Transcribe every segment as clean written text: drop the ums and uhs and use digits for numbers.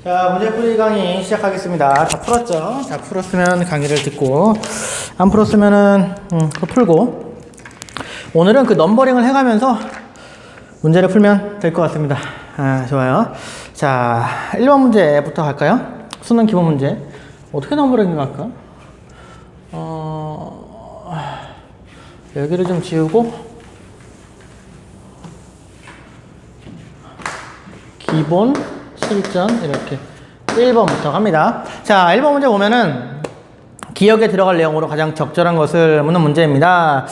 자, 문제풀이 강의 시작하겠습니다. 다 풀었죠? 다 풀었으면 강의를 듣고, 안 풀었으면은, 그거 풀고, 오늘은 그 넘버링을 해가면서 문제를 풀면 될 것 같습니다. 아, 좋아요. 자, 1번 문제부터 갈까요? 수능 기본 문제. 어떻게 넘버링을 할까? 여기를 좀 지우고, 기본, 실전 이렇게 1번부터 갑니다. 자, 1번 문제 보면은 기억에 들어갈 내용으로 가장 적절한 것을 묻는 문제입니다.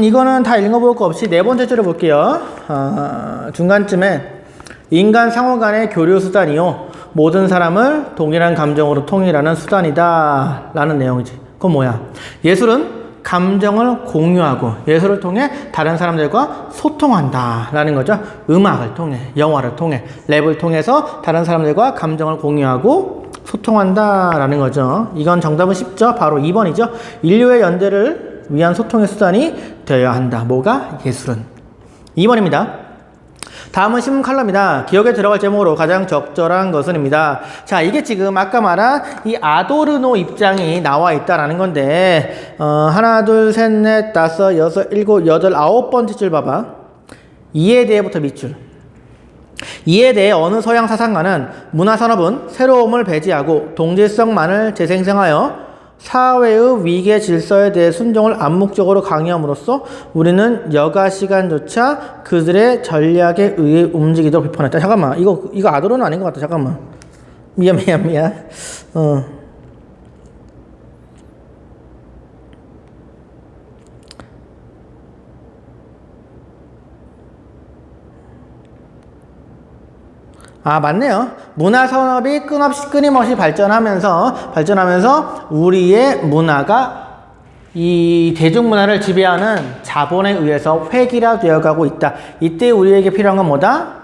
이거는 다 읽어볼 거 없이 네 번째 줄을 볼게요. 중간쯤에 인간 상호 간의 교류 수단이요 모든 사람을 동일한 감정으로 통일하는 수단이다 라는 내용이지. 그건 뭐야? 예술은 감정을 공유하고 예술을 통해 다른 사람들과 소통한다 라는 거죠. 음악을 통해, 영화를 통해, 랩을 통해서 다른 사람들과 감정을 공유하고 소통한다 라는 거죠. 이건 정답은 쉽죠. 바로 2번이죠. 인류의 연대를 위한 소통의 수단이 되어야 한다. 뭐가? 예술은. 2번입니다. 다음은 신문 칼럼입니다. 기억에 들어갈 제목으로 가장 적절한 것은입니다. 자, 이게 지금 아까 말한 이 아도르노 입장이 나와 있다라는 건데, 하나, 둘, 셋, 넷, 다섯, 여섯, 일곱, 여덟, 아홉 번째 줄 봐봐. 이에 대해부터 밑줄. 이에 대해 어느 서양 사상가는 문화산업은 새로움을 배제하고 동질성만을 재생성하여 사회의 위계 질서에 대해 순종을 암묵적으로 강요함으로써 우리는 여가 시간조차 그들의 전략에 의해 움직이도록 비판했다. 잠깐만, 이거 아도르는 아닌 것 같다. 잠깐만. 미안. 아, 맞네요. 문화산업이 끊임없이 발전하면서 우리의 문화가 이 대중문화를 지배하는 자본에 의해서 획일화되어 가고 있다. 이때 우리에게 필요한 건 뭐다?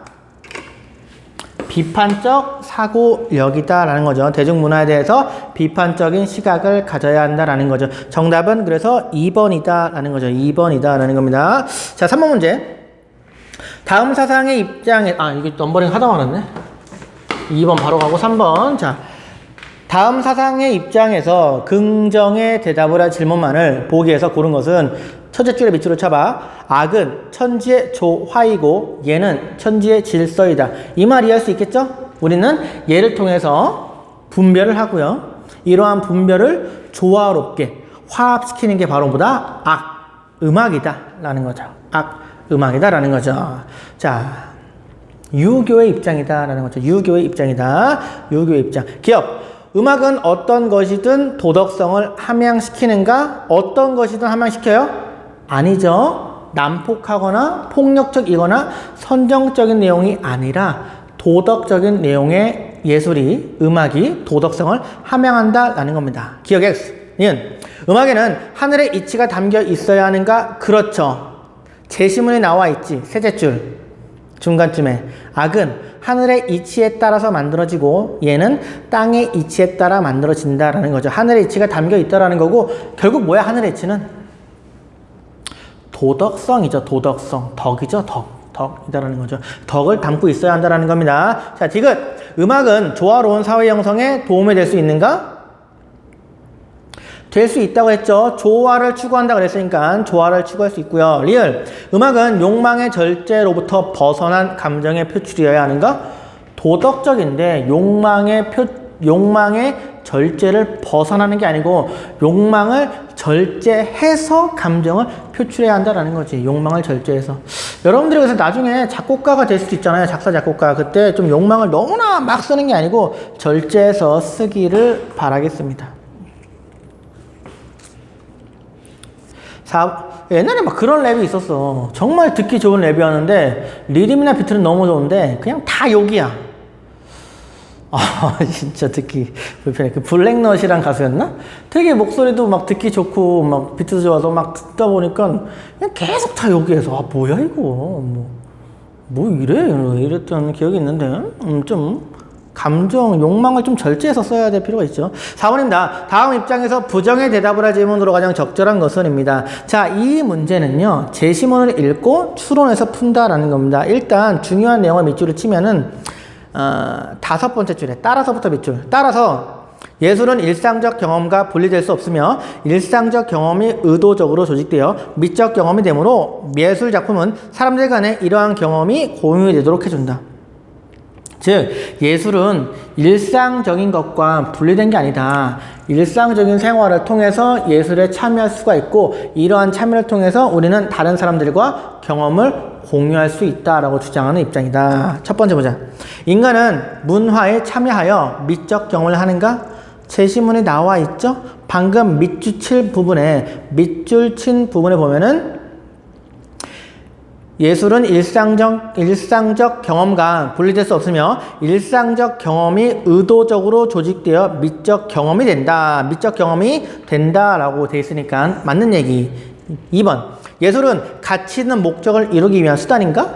비판적 사고력이다 라는 거죠. 대중문화에 대해서 비판적인 시각을 가져야 한다라는 거죠. 정답은 그래서 2번이다 라는 거죠. 2번이다 라는 겁니다. 자, 3번 문제. 다음 사상의 입장에 이게 넘버링 하다 말았네. 2번 바로 가고 3번. 자, 다음 사상의 입장에서 긍정의 대답을 할 질문만을 보기에서 고른 것은 첫째 줄에 밑으로 쳐봐. 악은 천지의 조화이고 얘는 천지의 질서이다. 이 말 이해할 수 있겠죠? 우리는 얘를 통해서 분별을 하고요. 이러한 분별을 조화롭게 화합시키는 게 바로 뭐다? 음악이다 라는 거죠. 음악이다라는 거죠. 자, 유교의 입장이다라는 거죠. 유교의 입장이다. 유교의 입장. 기억. 음악은 어떤 것이든 도덕성을 함양시키는가? 어떤 것이든 함양시켜요? 아니죠. 난폭하거나 폭력적이거나 선정적인 내용이 아니라 도덕적인 내용의 예술이, 음악이 도덕성을 함양한다라는 겁니다. 기억 X. 니은. 음악에는 하늘의 이치가 담겨 있어야 하는가? 그렇죠. 제시문에 나와 있지. 셋째 줄 중간쯤에 악은 하늘의 이치에 따라서 만들어지고 얘는 땅의 이치에 따라 만들어진다라는 거죠. 하늘의 이치가 담겨 있다라는 거고 결국 뭐야? 하늘의 이치는 도덕성이죠. 도덕성. 덕이죠. 덕이다라는 거죠. 덕을 담고 있어야 한다라는 겁니다. 자, 디귿. 음악은 조화로운 사회 형성에 도움이 될 수 있는가? 될 수 있다고 했죠. 조화를 추구한다 그랬으니까 조화를 추구할 수 있고요. 리을. 음악은 욕망의 절제로부터 벗어난 감정의 표출이어야 하는가? 도덕적인데 욕망의 절제를 벗어나는 게 아니고 욕망을 절제해서 감정을 표출해야 한다라는 거지. 욕망을 절제해서. 여러분들이 그래서 나중에 작곡가가 될 수도 있잖아요. 작사, 작곡가. 그때 좀 욕망을 너무나 막 쓰는 게 아니고 절제해서 쓰기를 바라겠습니다. 옛날에 막 그런 랩이 있었어. 정말 듣기 좋은 랩이었는데 리듬이나 비트는 너무 좋은데 그냥 다 욕이야. 진짜 듣기 불편해. 그 블랙넛이란 가수였나? 되게 목소리도 막 듣기 좋고 막 비트도 좋아서 막 듣다 보니까 그냥 계속 다 욕이어서 뭐야 이거 뭐 이랬던 기억이 있는데 좀 감정, 욕망을 좀 절제해서 써야 될 필요가 있죠. 4번입니다. 다음 입장에서 부정의 대답을 할 질문으로 가장 적절한 것은입니다. 자, 이 문제는요. 제시문을 읽고 추론해서 푼다라는 겁니다. 일단 중요한 내용을 밑줄을 치면은 다섯 번째 줄에 따라서부터 밑줄. 따라서 예술은 일상적 경험과 분리될 수 없으며 일상적 경험이 의도적으로 조직되어 미적 경험이 되므로 예술 작품은 사람들 간에 이러한 경험이 공유가 되도록 해준다. 즉 예술은 일상적인 것과 분리된 게 아니다. 일상적인 생활을 통해서 예술에 참여할 수가 있고 이러한 참여를 통해서 우리는 다른 사람들과 경험을 공유할 수 있다라고 주장하는 입장이다. 첫 번째 보자. 인간은 문화에 참여하여 미적 경험을 하는가? 제시문에 나와 있죠? 방금 밑줄 친 부분에 보면은 예술은 일상적 경험과 분리될 수 없으며 일상적 경험이 의도적으로 조직되어 미적 경험이 된다. 미적 경험이 된다라고 돼 있으니까 맞는 얘기. 2번. 예술은 가치 있는 목적을 이루기 위한 수단인가?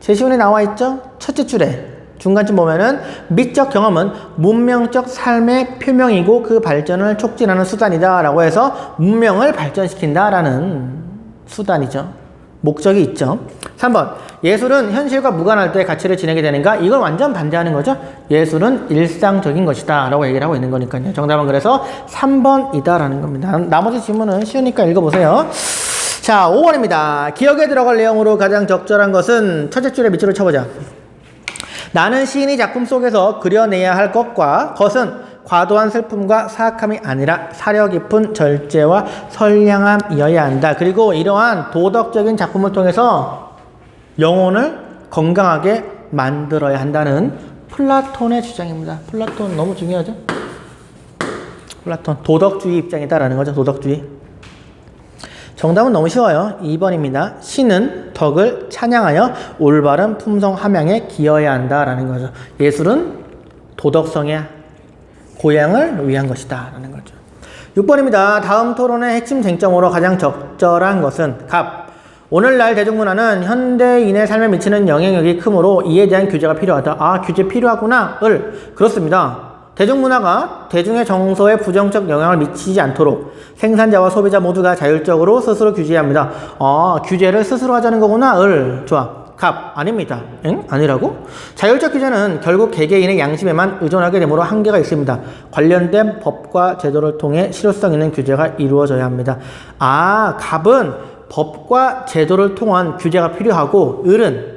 제시문에 나와 있죠? 첫째 줄에 중간쯤 보면은 미적 경험은 문명적 삶의 표명이고 그 발전을 촉진하는 수단이다 라고 해서 문명을 발전시킨다라는 수단이죠. 목적이 있죠. 3번. 예술은 현실과 무관할 때 가치를 지니게 되는가? 이걸 완전 반대하는 거죠. 예술은 일상적인 것이다 라고 얘기를 하고 있는 거니까요. 정답은 그래서 3번이다 라는 겁니다. 나머지 질문은 쉬우니까 읽어보세요. 자, 5번입니다. 기억에 들어갈 내용으로 가장 적절한 것은 첫째 줄에 밑줄을 쳐보자. 나는 시인이 작품 속에서 그려내야 할 것은 과도한 슬픔과 사악함이 아니라 사려 깊은 절제와 선량함이어야 한다. 그리고 이러한 도덕적인 작품을 통해서 영혼을 건강하게 만들어야 한다는 플라톤의 주장입니다. 플라톤 너무 중요하죠? 플라톤 도덕주의 입장이다라는 거죠. 도덕주의. 정답은 너무 쉬워요. 2번입니다. 시는 덕을 찬양하여 올바른 품성 함양에 기여해야 한다라는 거죠. 예술은 도덕성의 고양을 위한 것이다 라는 거죠. 6번입니다. 다음 토론의 핵심 쟁점으로 가장 적절한 것은 갑. 오늘날 대중문화는 현대인의 삶에 미치는 영향력이 크므로 이에 대한 규제가 필요하다. 아, 규제 필요하구나. 그렇습니다. 대중문화가 대중의 정서에 부정적 영향을 미치지 않도록 생산자와 소비자 모두가 자율적으로 스스로 규제해야 합니다. 규제를 스스로 하자는 거구나. 좋아. 갑. 아닙니다. 응? 아니라고? 자율적 규제는 결국 개개인의 양심에만 의존하게 되므로 한계가 있습니다. 관련된 법과 제도를 통해 실효성 있는 규제가 이루어져야 합니다. 갑은 법과 제도를 통한 규제가 필요하고 을은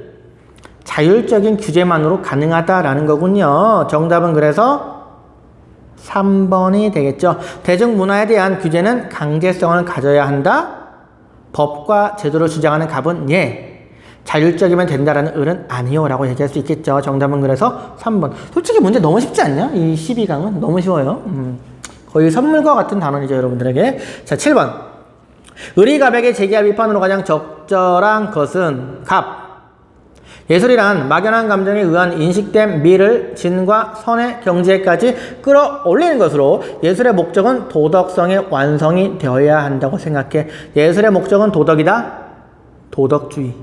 자율적인 규제만으로 가능하다라는 거군요. 정답은 그래서 3번이 되겠죠. 대중문화에 대한 규제는 강제성을 가져야 한다. 법과 제도를 주장하는 갑은 자율적이면 된다라는 을은 아니요 라고 얘기할 수 있겠죠. 정답은 그래서 3번. 솔직히 문제 너무 쉽지 않냐? 이 12강은 너무 쉬워요. 거의 선물과 같은 단원이죠 여러분들에게. 자, 7번. 을이 갑에게 제기할 비판으로 가장 적절한 것은 갑. 예술이란 막연한 감정에 의한 인식된 미를 진과 선의 경지에까지 끌어올리는 것으로 예술의 목적은 도덕성의 완성이 되어야 한다고 생각해. 예술의 목적은 도덕이다. 도덕주의.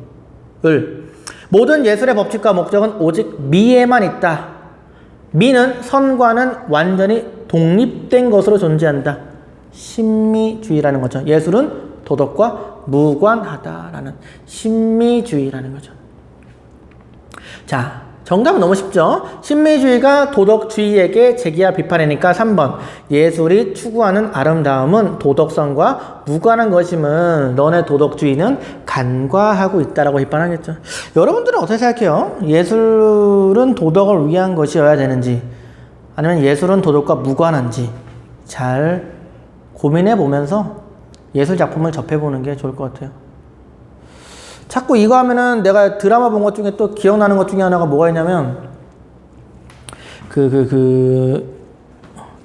모든 예술의 법칙과 목적은 오직 미에만 있다. 미는 선과는 완전히 독립된 것으로 존재한다. 신미주의라는 거죠. 예술은 도덕과 무관하다라는 신미주의라는 거죠. 자, 정답은 너무 쉽죠? 신미주의가 도덕주의에게 제기할 비판이니까 3번. 예술이 추구하는 아름다움은 도덕성과 무관한 것임은 너네 도덕주의는 간과하고 있다라고 비판하겠죠. 여러분들은 어떻게 생각해요? 예술은 도덕을 위한 것이어야 되는지 아니면 예술은 도덕과 무관한지 잘 고민해 보면서 예술 작품을 접해보는 게 좋을 것 같아요. 자꾸 이거 하면은 내가 드라마 본 것 중에 또 기억나는 것 중에 하나가 뭐가 있냐면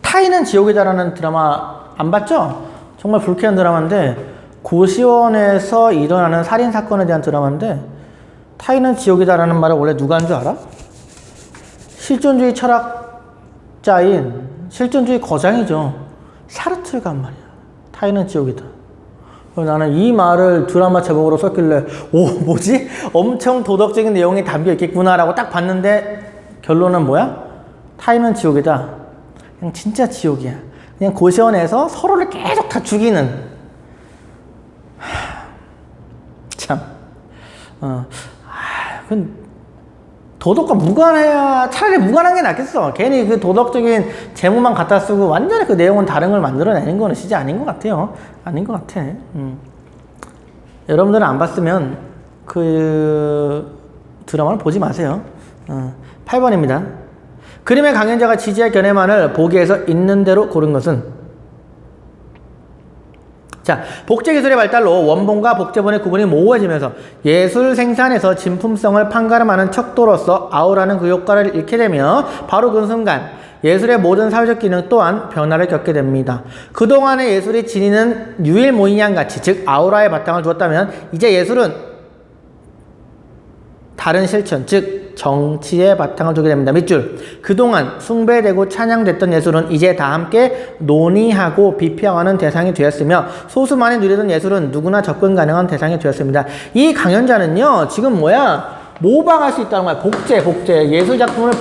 타인은 지옥이다라는 드라마 안 봤죠? 정말 불쾌한 드라마인데 고시원에서 일어나는 살인사건에 대한 드라마인데 타인은 지옥이다라는 말을 원래 누가 한 줄 알아? 실존주의 철학자인 실존주의 거장이죠. 사르트르가 한 말이야. 타인은 지옥이다. 나는 이 말을 드라마 제목으로 썼길래 뭐지? 엄청 도덕적인 내용이 담겨 있겠구나라고 딱 봤는데 결론은 뭐야? 타인은 지옥이다. 그냥 진짜 지옥이야. 그냥 고시원에서 서로를 계속 다 죽이는. 참. 도덕과 무관해야 차라리 무관한 게 낫겠어. 괜히 그 도덕적인 제목만 갖다 쓰고 완전히 그 내용은 다른 걸 만들어내는 거는 진짜 아닌 것 같아요. 아닌 것 같아. 여러분들은 안 봤으면 그 드라마를 보지 마세요. 8번입니다. 그림의 강연자가 지지의 견해만을 보기에서 있는 대로 고른 것은? 자, 복제기술의 발달로 원본과 복제본의 구분이 모호해지면서 예술 생산에서 진품성을 판가름하는 척도로서 아우라는 그 효과를 잃게 되며 바로 그 순간 예술의 모든 사회적 기능 또한 변화를 겪게 됩니다. 그동안의 예술이 지니는 유일무이한 가치, 즉 아우라의 바탕을 두었다면 이제 예술은 다른 실천, 즉 정치의 바탕을 두게 됩니다. 밑줄. 그동안 숭배되고 찬양됐던 예술은 이제 다 함께 논의하고 비평하는 대상이 되었으며 소수만이 누리던 예술은 누구나 접근 가능한 대상이 되었습니다. 이 강연자는요, 지금 모방할 수 있다는 거야. 복제. 예술작품을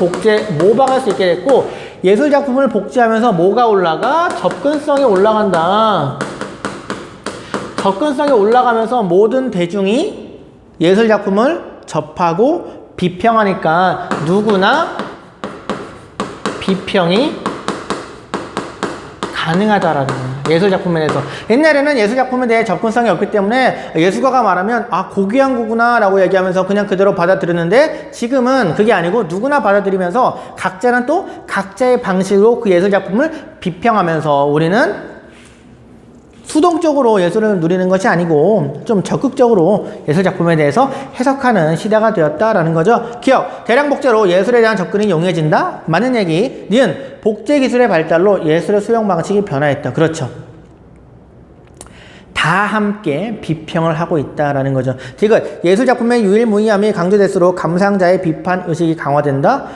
모방할 수 있게 됐고, 예술작품을 복제하면서 뭐가 올라가? 접근성이 올라간다. 접근성이 올라가면서 모든 대중이 예술작품을 접하고 비평하니까 누구나 비평이 가능하다라는 거예요. 예술작품에 대해서. 옛날에는 예술작품에 대해 접근성이 없기 때문에 예술가가 말하면 고귀한 거구나 라고 얘기하면서 그냥 그대로 받아들였는데 지금은 그게 아니고 누구나 받아들이면서 각자는 또 각자의 방식으로 그 예술작품을 비평하면서 우리는 수동적으로 예술을 누리는 것이 아니고 좀 적극적으로 예술작품에 대해서 해석하는 시대가 되었다라는 거죠. 기억, 대량 복제로 예술에 대한 접근이 용이해진다? 맞는 얘기. 니은, 복제기술의 발달로 예술의 수용 방식이 변화했다. 그렇죠. 다 함께 비평을 하고 있다라는 거죠. 디귿, 예술작품의 유일무이함이 강조될수록 감상자의 비판 의식이 강화된다?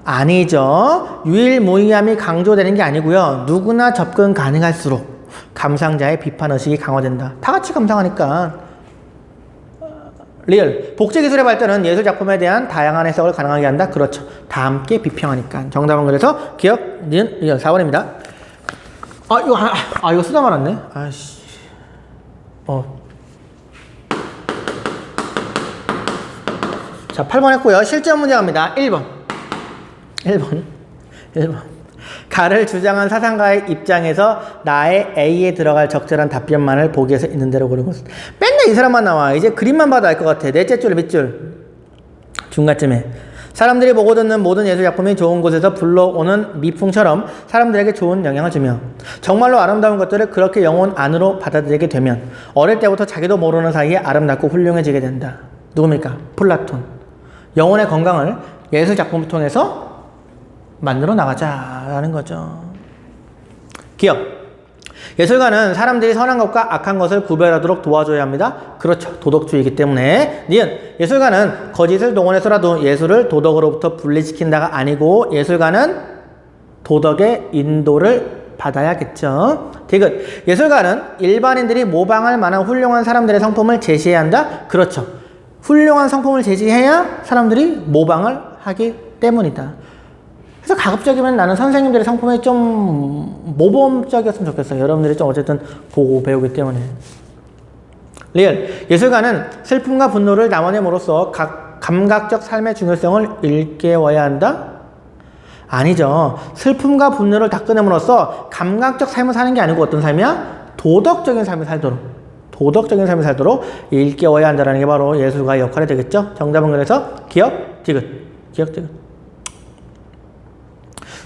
아니죠. 유일무이함이 강조되는 게 아니고요. 누구나 접근 가능할수록 감상자의 비판의식이 강화된다. 다 같이 감상하니까. 리얼. 복제기술의 발달은 예술작품에 대한 다양한 해석을 가능하게 한다. 그렇죠. 다 함께 비평하니까. 정답은 그래서 기억, 니은, 리얼. 4번입니다. 이거 쓰다 말았네. 아이씨. 자, 8번 했고요. 실전 문제 갑니다. 1번. 가를 주장한 사상가의 입장에서 나의 A에 들어갈 적절한 답변만을 보기에서 있는 대로 고른 것은. 맨날 이 사람만 나와. 이제 그림만 봐도 알 것 같아. 넷째 줄, 밑줄. 중간쯤에. 사람들이 보고 듣는 모든 예술작품이 좋은 곳에서 불러오는 미풍처럼 사람들에게 좋은 영향을 주며 정말로 아름다운 것들을 그렇게 영혼 안으로 받아들이게 되면 어릴 때부터 자기도 모르는 사이에 아름답고 훌륭해지게 된다. 누굽니까? 플라톤. 영혼의 건강을 예술작품을 통해서 만들어 나가자라는 거죠. 기억. 예술가는 사람들이 선한 것과 악한 것을 구별하도록 도와줘야 합니다. 그렇죠. 도덕주의이기 때문에. 니은. 예술가는 거짓을 동원해서라도 예술을 도덕으로부터 분리시킨다가 아니고 예술가는 도덕의 인도를 받아야겠죠. 디귿. 예술가는 일반인들이 모방할 만한 훌륭한 사람들의 성품을 제시해야 한다. 그렇죠. 훌륭한 성품을 제시해야 사람들이 모방을 하기 때문이다. 그래서 가급적이면 나는 선생님들의 성품이 좀 모범적이었으면 좋겠어요. 여러분들이 좀 어쨌든 보고 배우기 때문에. 리얼. 예술가는 슬픔과 분노를 남아냄으로써 감각적 삶의 중요성을 일깨워야 한다? 아니죠. 슬픔과 분노를 다 끊음으로써 감각적 삶을 사는 게 아니고 어떤 삶이야? 도덕적인 삶을 살도록 일깨워야 한다는 게 바로 예술가의 역할이 되겠죠. 정답은 그래서 기억, 디귿.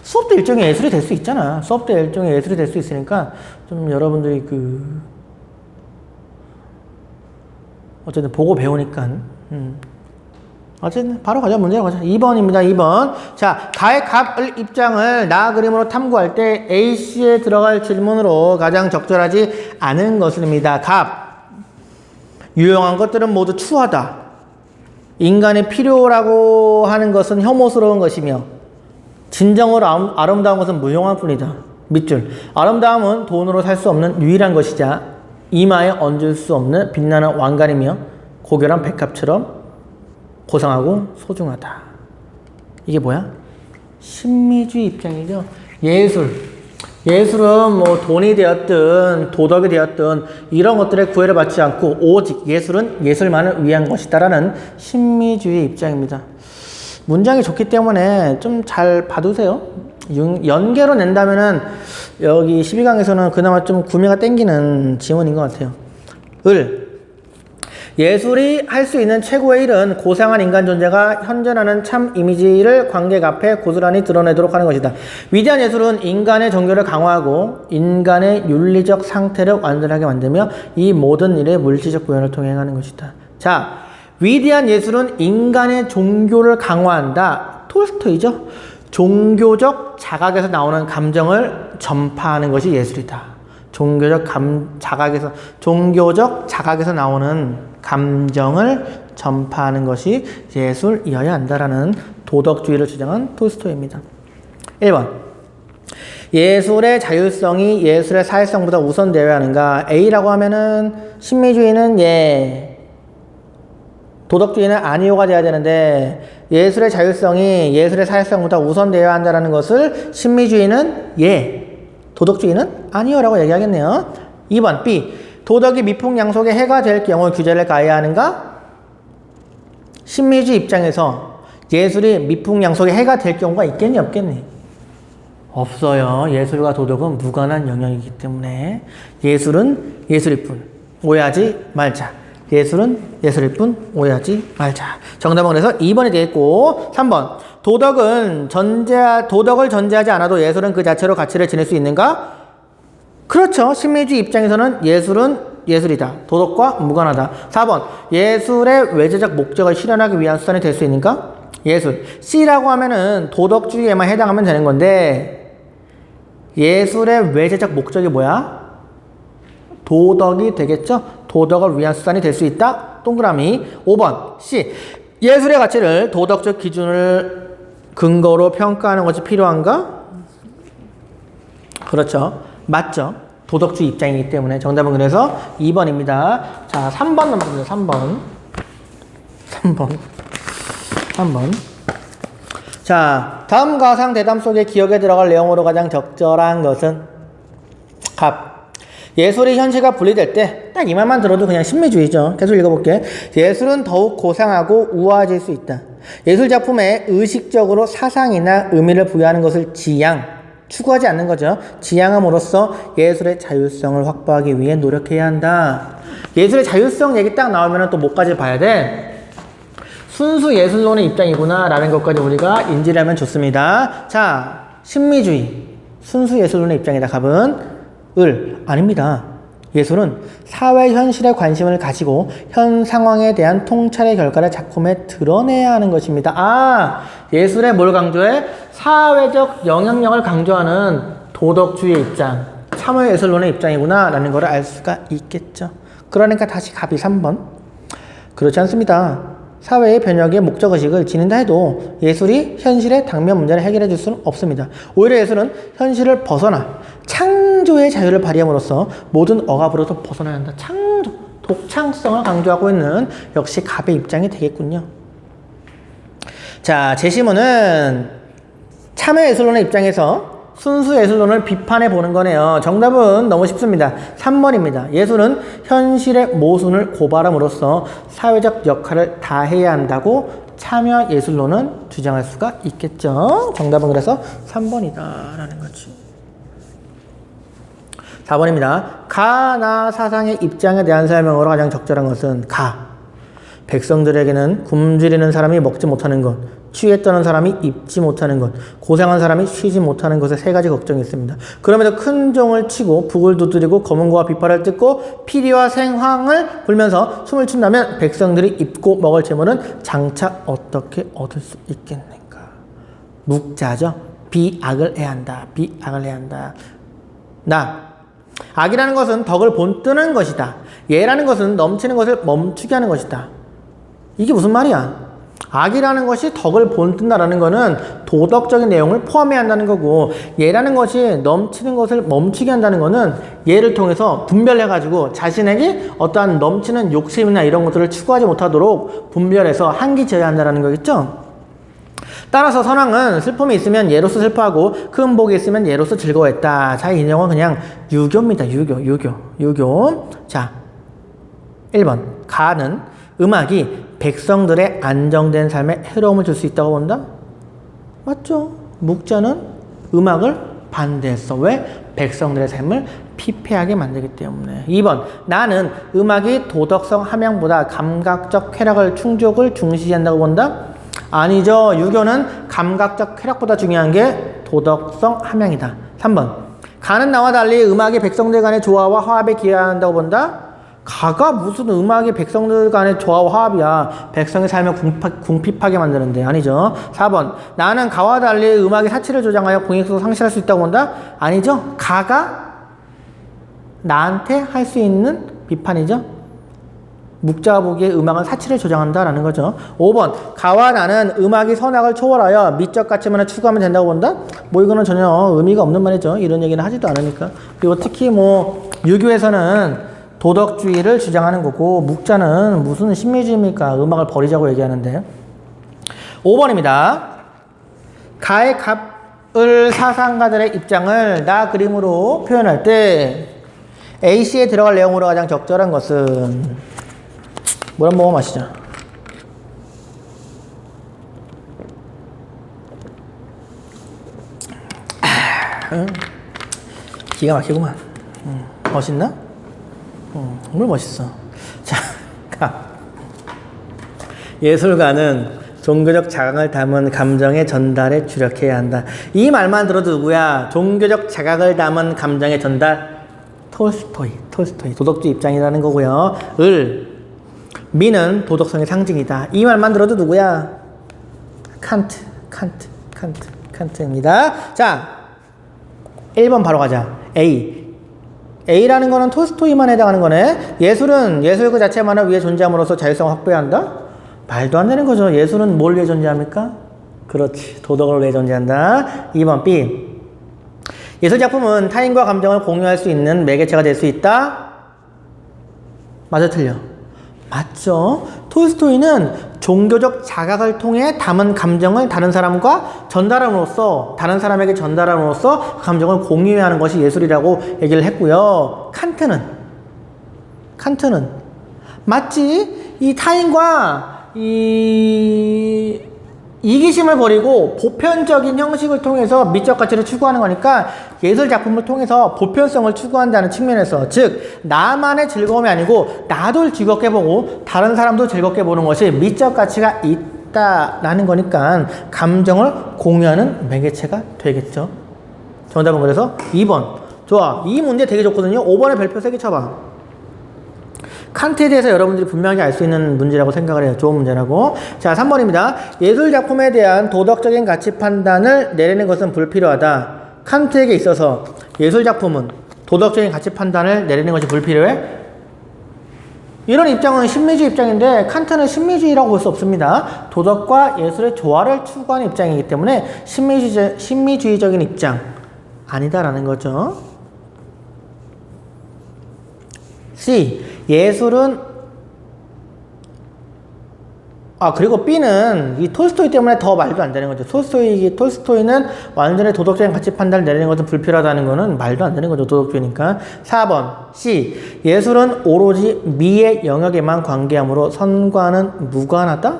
수업도 일종의 예술이 될 수 있잖아. 수업도 일종의 예술이 될 수 있으니까 좀 여러분들이 어쨌든 보고 배우니까 어쨌든 바로 가자. 문제로 가자. 2번입니다. 2번. 자, 가의 갑을 입장을 나 그림으로 탐구할 때 A씨에 들어갈 질문으로 가장 적절하지 않은 것입니다. 갑. 유용한 것들은 모두 추하다. 인간의 필요라고 하는 것은 혐오스러운 것이며 진정으로 아름다운 것은 무용할 뿐이다. 밑줄. 아름다움은 돈으로 살 수 없는 유일한 것이자 이마에 얹을 수 없는 빛나는 왕관이며 고결한 백합처럼 고상하고 소중하다. 이게 뭐야? 신미주의 입장이죠. 예술은 뭐 돈이 되었든 도덕이 되었든 이런 것들에 구애를 받지 않고 오직 예술은 예술만을 위한 것이다라는 신미주의 입장입니다. 문장이 좋기 때문에 좀 잘 봐두세요. 연계로 낸다면은 여기 12강에서는 그나마 좀 구미가 땡기는 지문인 것 같아요. 예술이 할 수 있는 최고의 일은 고상한 인간 존재가 현존하는 참 이미지를 관객 앞에 고스란히 드러내도록 하는 것이다. 위대한 예술은 인간의 종교를 강화하고 인간의 윤리적 상태를 완전하게 만들며 이 모든 일의 물질적 구현을 통해 행하는 것이다. 자, 위대한 예술은 인간의 종교를 강화한다. 톨스토이죠. 종교적 자각에서 나오는 감정을 전파하는 것이 예술이다. 종교적 자각에서 나오는 감정을 전파하는 것이 예술이어야 한다라는 도덕주의를 주장한 톨스토이입니다. 1번. 예술의 자율성이 예술의 사회성보다 우선되어야 하는가? A라고 하면은 심미주의는 예, 도덕주의는 아니오가 돼야 되는데 예술의 자율성이 예술의 사회성보다 우선되어야 한다는 것을 심미주의는 예, 도덕주의는 아니오라고 얘기하겠네요. 2번 B. 도덕이 미풍양속에 해가 될 경우 규제를 가해야 하는가? 심미주의 입장에서 예술이 미풍양속에 해가 될 경우가 있겠니 없겠니? 없어요. 예술과 도덕은 무관한 영역이기 때문에 예술은 예술일 뿐 오해하지 말자. 예술은 예술일 뿐 오해하지 말자. 정답은 그래서 2번이 되겠고 3번. 도덕을 전제하지 않아도 예술은 그 자체로 가치를 지닐 수 있는가? 그렇죠. 심리주의 입장에서는 예술은 예술이다. 도덕과 무관하다. 4번. 예술의 외재적 목적을 실현하기 위한 수단이 될 수 있는가? 예술. C라고 하면은 도덕주의에만 해당하면 되는 건데 예술의 외재적 목적이 뭐야? 도덕이 되겠죠? 도덕을 위한 수단이 될 수 있다. 동그라미. 5번 C. 예술의 가치를 도덕적 기준을 근거로 평가하는 것이 필요한가? 그렇죠. 맞죠. 도덕주의 입장이기 때문에 정답은 그래서 2번입니다. 자, 3번 넘어갑니다. 3번. 자, 다음 가상 대담 속에 기억에 들어갈 내용으로 가장 적절한 것은 갑. 예술이 현실과 분리될 때 딱 이 말만 들어도 그냥 심미주의죠. 계속 읽어볼게. 예술은 더욱 고상하고 우아해질 수 있다. 예술 작품에 의식적으로 사상이나 의미를 부여하는 것을 추구하지 않는 거죠. 지향함으로써 예술의 자율성을 확보하기 위해 노력해야 한다. 예술의 자율성 얘기 딱 나오면 또 뭐까지 봐야 돼? 순수 예술론의 입장이구나 라는 것까지 우리가 인지를 하면 좋습니다. 자, 심미주의 순수 예술론의 입장이다. 갑은 아닙니다. 예술은 사회 현실에 관심을 가지고 현 상황에 대한 통찰의 결과를 작품에 드러내야 하는 것입니다. 아, 예술에 뭘 강조해? 사회적 영향력을 강조하는 도덕주의의 입장, 참여예술론의 입장이구나 라는 걸 알 수가 있겠죠. 그러니까 다시 갑이 3번. 그렇지 않습니다. 사회의 변혁의 목적의식을 지닌다 해도 예술이 현실의 당면 문제를 해결해 줄 수는 없습니다. 오히려 예술은 현실을 벗어나 창조의 자유를 발휘함으로써 모든 억압으로서 벗어나야 한다. 창조, 독창성을 강조하고 있는 역시 갑의 입장이 되겠군요. 자, 제시문은 참여예술론의 입장에서 순수 예술론을 비판해 보는 거네요. 정답은 너무 쉽습니다. 3번입니다. 예술은 현실의 모순을 고발함으로써 사회적 역할을 다해야 한다고 참여 예술론은 주장할 수가 있겠죠. 정답은 그래서 3번이다 라는 거지. 4번입니다. 가나 사상의 입장에 대한 설명으로 가장 적절한 것은 백성들에게는 굶주리는 사람이 먹지 못하는 것, 취해 떠는 사람이 입지 못하는 것, 고생한 사람이 쉬지 못하는 것에 세 가지 걱정이 있습니다. 그럼에도 큰 종을 치고 북을 두드리고 검은 고와 비파를 뜯고 피리와 생황을 불면서 춤을 춘다면 백성들이 입고 먹을 재물은 장차 어떻게 얻을 수 있겠는가? 묵자죠. 비악을 해야 한다. 비악을 해야 한다. 악이라는 것은 덕을 본뜨는 것이다. 예라는 것은 넘치는 것을 멈추게 하는 것이다. 이게 무슨 말이야? 악이라는 것이 덕을 본뜬다라는 것은 도덕적인 내용을 포함해야 한다는 거고, 예라는 것이 넘치는 것을 멈추게 한다는 것은 예를 통해서 분별해가지고 자신에게 어떠한 넘치는 욕심이나 이런 것들을 추구하지 못하도록 분별해서 한기지어야 한다는 거겠죠? 따라서 선왕은 슬픔이 있으면 예로서 슬퍼하고 큰 복이 있으면 예로서 즐거워했다. 자, 이 내용은 그냥 유교입니다. 유교. 자, 1번. 가는 음악이 백성들의 안정된 삶에 해로움을 줄 수 있다고 본다? 맞죠? 묵자는 음악을 반대했어. 왜? 백성들의 삶을 피폐하게 만들기 때문에. 2번, 나는 음악이 도덕성 함양보다 감각적 쾌락을 충족을 중시한다고 본다? 아니죠. 유교는 감각적 쾌락보다 중요한 게 도덕성 함양이다. 3번, 가는 나와 달리 음악이 백성들 간의 조화와 화합에 기여한다고 본다? 가가 무슨 음악이 백성들 간의 조화와 화합이야. 백성의 삶을 궁핍하게 만드는데. 아니죠. 4번, 나는 가와 달리 음악이 사치를 조장하여 공익성을 상실할 수 있다고 본다? 아니죠. 가가 나한테 할 수 있는 비판이죠. 묵자가 보기에 음악은 사치를 조장한다라는 거죠. 5번, 가와 나는 음악이 선악을 초월하여 미적 가치만을 추구하면 된다고 본다? 뭐 이거는 전혀 의미가 없는 말이죠. 이런 얘기는 하지도 않으니까. 그리고 특히 뭐 유교에서는 도덕주의를 주장하는 거고, 묵자는 무슨 신미주의입니까? 음악을 버리자고 얘기하는데. 5번입니다. 가의 갑을 사상가들의 입장을 나 그림으로 표현할 때 A씨에 들어갈 내용으로 가장 적절한 것은 물 한 모금 마시죠. 기가 막히구만. 멋있나? 물 멋있어. 자, 예술가는 종교적 자각을 담은 감정의 전달에 주력해야 한다. 이 말만 들어도 누구야? 종교적 자각을 담은 감정의 전달. 톨스토이. 도덕주의 입장이라는 거고요. 미는 도덕성의 상징이다. 이 말만 들어도 누구야? 칸트입니다. 자, 1번 바로 가자. A라는 거는 톨스토이만 해당하는 거네. 예술은 예술 그 자체만을 위해 존재함으로써 자율성을 확보해야 한다? 말도 안 되는 거죠. 예술은 뭘 위해 존재합니까? 그렇지. 도덕을 위해 존재한다. 2번 B. 예술작품은 타인과 감정을 공유할 수 있는 매개체가 될 수 있다? 맞아, 틀려? 맞죠. 톨스토이는 종교적 자각을 통해 담은 감정을 다른 사람과 전달함으로써, 다른 사람에게 전달함으로써 감정을 공유해야 하는 것이 예술이라고 얘기를 했고요. 칸트는 마치 이 타인과 이기심을 버리고 보편적인 형식을 통해서 미적 가치를 추구하는 거니까 예술 작품을 통해서 보편성을 추구한다는 측면에서, 즉 나만의 즐거움이 아니고 나도 즐겁게 보고 다른 사람도 즐겁게 보는 것이 미적 가치가 있다라는 거니까 감정을 공유하는 매개체가 되겠죠. 정답은 그래서 2번. 좋아. 이 문제 되게 좋거든요. 5번에 별표 3개 쳐봐. 칸트에 대해서 여러분들이 분명히 알 수 있는 문제라고 생각을 해요. 좋은 문제라고. 자, 3번입니다. 예술작품에 대한 도덕적인 가치 판단을 내리는 것은 불필요하다. 칸트에게 있어서 예술작품은 도덕적인 가치 판단을 내리는 것이 불필요해? 이런 입장은 신미주의 입장인데 칸트는 신미주의라고 볼 수 없습니다. 도덕과 예술의 조화를 추구하는 입장이기 때문에 신미주의적인 입장 아니다라는 거죠. C. 예술은 그리고 B는 이 톨스토이 때문에 더 말도 안 되는 거죠. 톨스토이는 완전히 도덕적인 가치 판단을 내리는 것은 불필요하다는 거는 말도 안 되는 거죠. 도덕주의니까. 4번 C. 예술은 오로지 미의 영역에만 관계하므로 선과는 무관하다?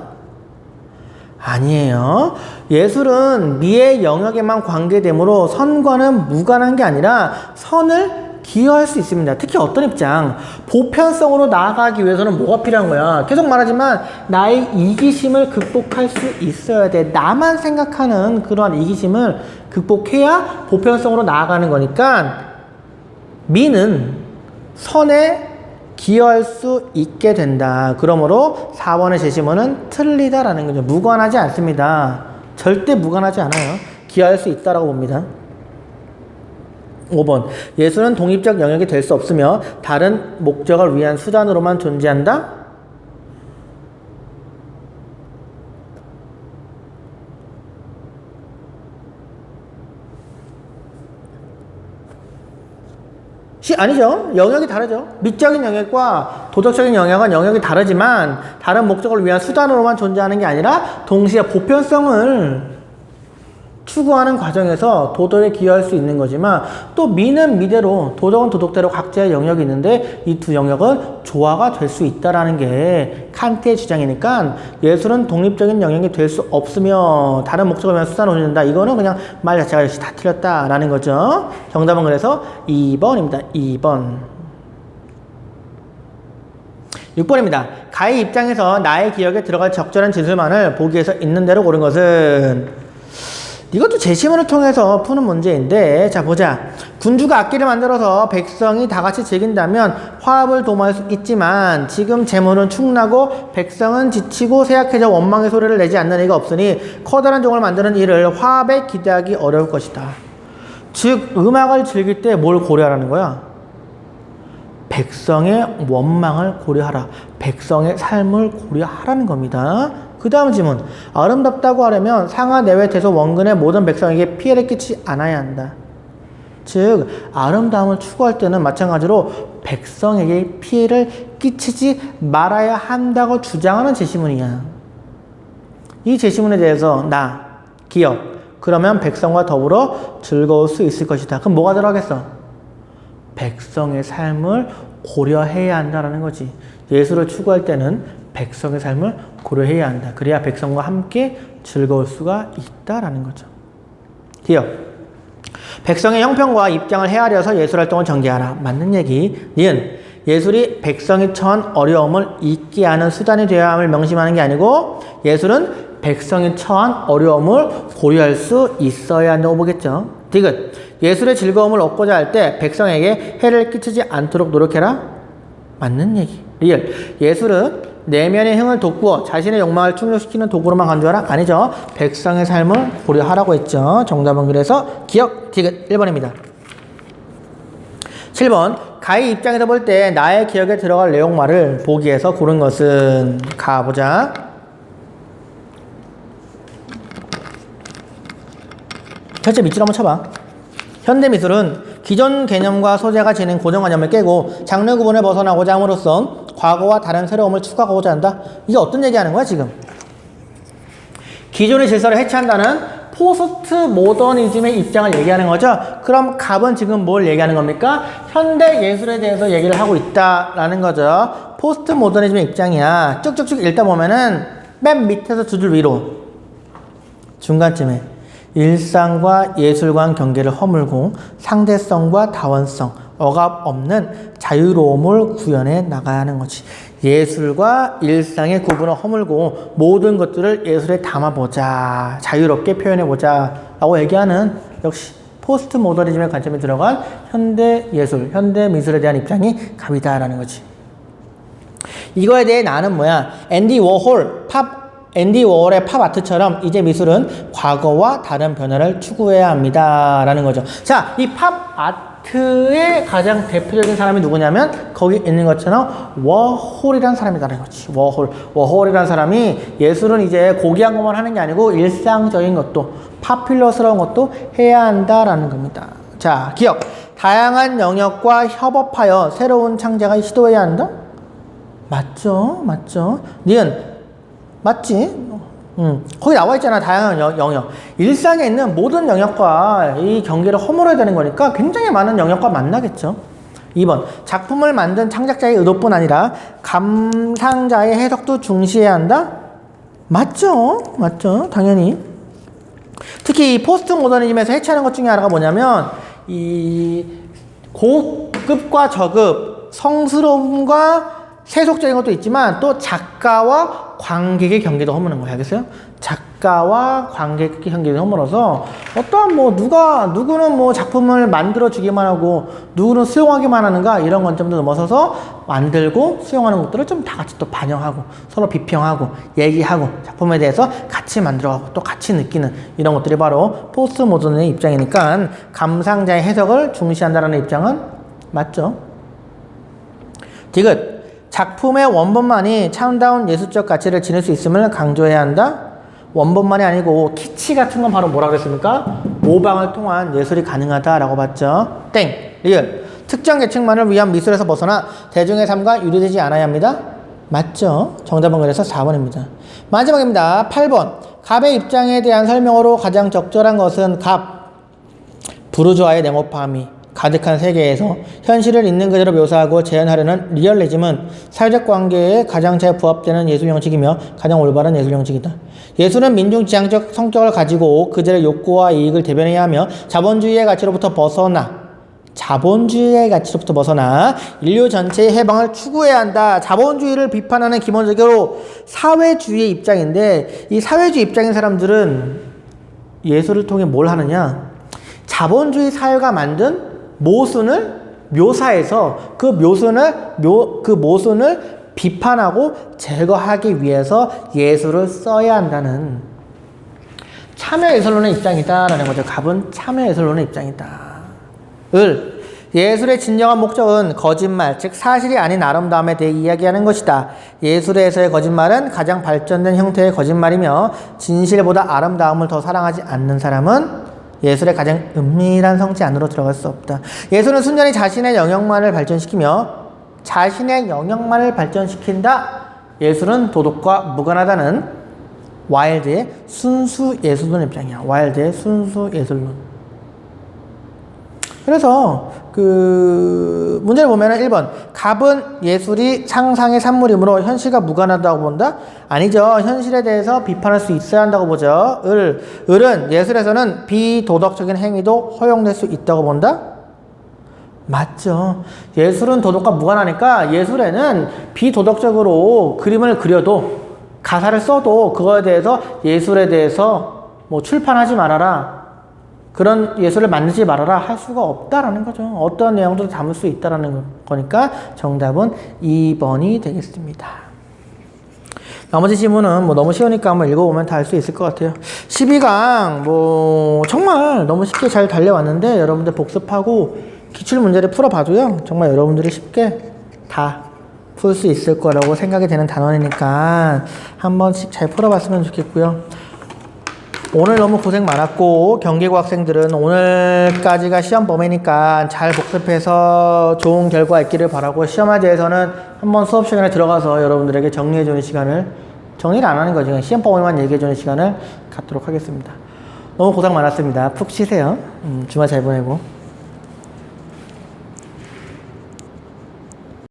아니에요. 예술은 미의 영역에만 관계되므로 선과는 무관한 게 아니라 선을 기여할 수 있습니다. 특히 어떤 입장? 보편성으로 나아가기 위해서는 뭐가 필요한 거야? 계속 말하지만 나의 이기심을 극복할 수 있어야 돼. 나만 생각하는 그러한 이기심을 극복해야 보편성으로 나아가는 거니까 미는 선에 기여할 수 있게 된다. 그러므로 4번의 제시문은 틀리다라는 거죠. 무관하지 않습니다. 절대 무관하지 않아요. 기여할 수 있다라고 봅니다. 5번. 예술은 독립적 영역이 될 수 없으며 다른 목적을 위한 수단으로만 존재한다? 아니죠. 영역이 다르죠. 미적인 영역과 도덕적인 영역은 영역이 다르지만 다른 목적을 위한 수단으로만 존재하는 게 아니라 동시에 보편성을 추구하는 과정에서 도덕에 기여할 수 있는 거지만 또 미는 미대로 도덕은 도덕대로 각자의 영역이 있는데 이 두 영역은 조화가 될 수 있다라는 게 칸트의 주장이니까 예술은 독립적인 영역이 될 수 없으며 다른 목적을 위한 수단을 논의된다. 이거는 그냥 말 자체가 역시 다 틀렸다라는 거죠. 정답은 그래서 2번입니다. 2번. 6번입니다. 가의 입장에서 나의 기억에 들어갈 적절한 진술만을 보기에서 있는 대로 고른 것은 이것도 제시문을 통해서 푸는 문제인데 자 보자. 군주가 악기를 만들어서 백성이 다 같이 즐긴다면 화합을 도모할 수 있지만 지금 재물은 축나고 백성은 지치고 쇠약해져 원망의 소리를 내지 않는 이가 없으니 커다란 종을 만드는 일을 화합에 기대하기 어려울 것이다. 즉 음악을 즐길 때 뭘 고려하라는 거야? 백성의 원망을 고려하라. 백성의 삶을 고려하라는 겁니다. 그 다음 질문. 아름답다고 하려면 상하 내외 대소 원근의 모든 백성에게 피해를 끼치지 않아야 한다. 즉 아름다움을 추구할 때는 마찬가지로 백성에게 피해를 끼치지 말아야 한다고 주장하는 제시문이야. 이 제시문에 대해서 나, 기업, 그러면 백성과 더불어 즐거울 수 있을 것이다. 그럼 뭐가 들어가겠어? 백성의 삶을 고려해야 한다는 거지. 예술을 추구할 때는 백성의 삶을 고려해야 한다. 그래야 백성과 함께 즐거울 수가 있다라는 거죠. 기억. 백성의 형편과 입장을 헤아려서 예술활동을 전개하라. 맞는 얘기. 니은. 예술이 백성이 처한 어려움을 잊게 하는 수단이 되어야 함을 명심하는 게 아니고 예술은 백성이 처한 어려움을 고려할 수 있어야 한다고 보겠죠. 디귿. 예술의 즐거움을 얻고자 할 때 백성에게 해를 끼치지 않도록 노력해라. 맞는 얘기. 리을. 예술은 내면의 흥을 돋구어 자신의 욕망을 충족시키는 도구로만 간주하라? 아니죠. 백성의 삶을 고려하라고 했죠. 정답은 그래서 기억, 디귿 1번입니다. 7번. 가의 입장에서 볼 때 나의 기억에 들어갈 내용말을 보기에서 고른 것은 가보자. 첫째 밑줄 한번 쳐봐. 현대미술은 기존 개념과 소재가 지닌 고정관념을 깨고 장르 구분을 벗어나고자 함으로써 과거와 다른 새로움을 추구하고자 한다. 이게 어떤 얘기하는 거야 지금? 기존의 질서를 해체한다는 포스트 모더니즘의 입장을 얘기하는 거죠. 그럼 갑은 지금 뭘 얘기하는 겁니까? 현대 예술에 대해서 얘기를 하고 있다라는 거죠. 포스트 모더니즘의 입장이야. 쭉쭉쭉 읽다 보면은 맨 밑에서 두 줄 위로 중간쯤에 일상과 예술관 경계를 허물고 상대성과 다원성, 억압 없는 자유로움을 구현해 나가야 하는 거지. 예술과 일상의 구분을 허물고 모든 것들을 예술에 담아보자. 자유롭게 표현해보자. 라고 얘기하는 역시 포스트 모더니즘의 관점에 들어간 현대 예술, 현대 미술에 대한 입장이 갑이다라는 거지. 이거에 대해 나는 뭐야? 앤디 워홀의 팝 아트처럼 이제 미술은 과거와 다른 변화를 추구해야 합니다. 라는 거죠. 자, 이 팝 아트의 가장 대표적인 사람이 누구냐면 거기 있는 것처럼 워홀이라는 사람이라는 거지. 워홀이라는 사람이 예술은 이제 고귀한 것만 하는 게 아니고 일상적인 것도 파퓰러스러운 것도 해야 한다라는 겁니다. 자, 기억. 다양한 영역과 협업하여 새로운 창작을 시도해야 한다? 맞죠? 니은. 맞지? 거기 나와 있잖아. 다양한 영역. 일상에 있는 모든 영역과 이 경계를 허물어야 되는 거니까 굉장히 많은 영역과 만나겠죠. 2번. 작품을 만든 창작자의 의도뿐 아니라 감상자의 해석도 중시해야 한다? 맞죠. 당연히. 특히 이 포스트 모더니즘에서 해체하는 것 중에 하나가 뭐냐면 이 고급과 저급, 성스러움과 세속적인 것도 있지만 또 작가와 관객의 경계도 허무는 거야. 알겠어요? 작가와 관객의 경계도 허물어서 어떠한 누구는 뭐 작품을 만들어 주기만 하고 누구는 수용하기만 하는가 이런 관점도 넘어서서 만들고 수용하는 것들을 좀 다 같이 또 반영하고 서로 비평하고 얘기하고 작품에 대해서 같이 만들어가고 또 같이 느끼는 이런 것들이 바로 포스트 모던의 입장이니까 감상자의 해석을 중시한다는 입장은 맞죠. 디귿. 작품의 원본만이 참다운 예술적 가치를 지닐 수 있음을 강조해야 한다? 원본만이 아니고 키치 같은 건 바로 뭐라 그랬습니까? 모방을 통한 예술이 가능하다라고 봤죠. 땡! 리을. 특정 계층만을 위한 미술에서 벗어나 대중의 삶과 유리되지 않아야 합니다. 맞죠? 정답은 그래서 4번입니다. 마지막입니다. 8번. 갑의 입장에 대한 설명으로 가장 적절한 것은 갑, 부르주아의 냉혹함이 가득한 세계에서 현실을 있는 그대로 묘사하고 재현하려는 리얼리즘은 사회적 관계에 가장 잘 부합되는 예술 형식이며 가장 올바른 예술 형식이다. 예술은 민중지향적 성격을 가지고 그들의 욕구와 이익을 대변해야 하며 자본주의의 가치로부터 벗어나 인류 전체의 해방을 추구해야 한다. 자본주의를 비판하는 기본적으로 사회주의의 입장인데, 이 사회주의 입장인 사람들은 예술을 통해 뭘 하느냐? 자본주의 사회가 만든 모순을 묘사해서 그 모순을 비판하고 제거하기 위해서 예술을 써야 한다는 참여예술론의 입장이다라는 거죠. 갑은 참여예술론의 입장이다. 예술의 진정한 목적은 거짓말, 즉 사실이 아닌 아름다움에 대해 이야기하는 것이다. 예술에서의 거짓말은 가장 발전된 형태의 거짓말이며 진실보다 아름다움을 더 사랑하지 않는 사람은 예술의 가장 은밀한 성체 안으로 들어갈 수 없다. 예술은 순전히 자신의 영역만을 발전시킨다. 예술은 도덕과 무관하다는 와일드의 순수 예술론 입장이야. 와일드의 순수 예술론. 그래서 문제를 보면은 1번 갑은 예술이 상상의 산물이므로 현실과 무관하다고 본다? 아니죠. 현실에 대해서 비판할 수 있어야 한다고 보죠. 을은 예술에서는 비도덕적인 행위도 허용될 수 있다고 본다? 맞죠. 예술은 도덕과 무관하니까 예술에는 비도덕적으로 그림을 그려도 가사를 써도 그거에 대해서 예술에 대해서 뭐 출판하지 말아라, 그런 예술을 만들지 말아라 할 수가 없다라는 거죠. 어떤 내용도 담을 수 있다라는 거니까 정답은 2번이 되겠습니다. 나머지 지문은 뭐 너무 쉬우니까 한번 읽어보면 다 알 수 있을 것 같아요. 12강 뭐 정말 너무 쉽게 잘 달려왔는데 여러분들 복습하고 기출문제를 풀어봐도요 정말 여러분들이 쉽게 다 풀 수 있을 거라고 생각이 되는 단원이니까 한 번씩 잘 풀어봤으면 좋겠고요. 오늘 너무 고생 많았고 경기고 학생들은 오늘까지가 시험 범위니까 잘 복습해서 좋은 결과 있기를 바라고, 시험에 대해서는 한번 수업 시간에 들어가서 여러분들에게 정리해주는 시간을, 정리를 안 하는 거지, 그냥 시험 범위만 얘기해주는 시간을 갖도록 하겠습니다. 너무 고생 많았습니다. 푹 쉬세요. 주말 잘 보내고.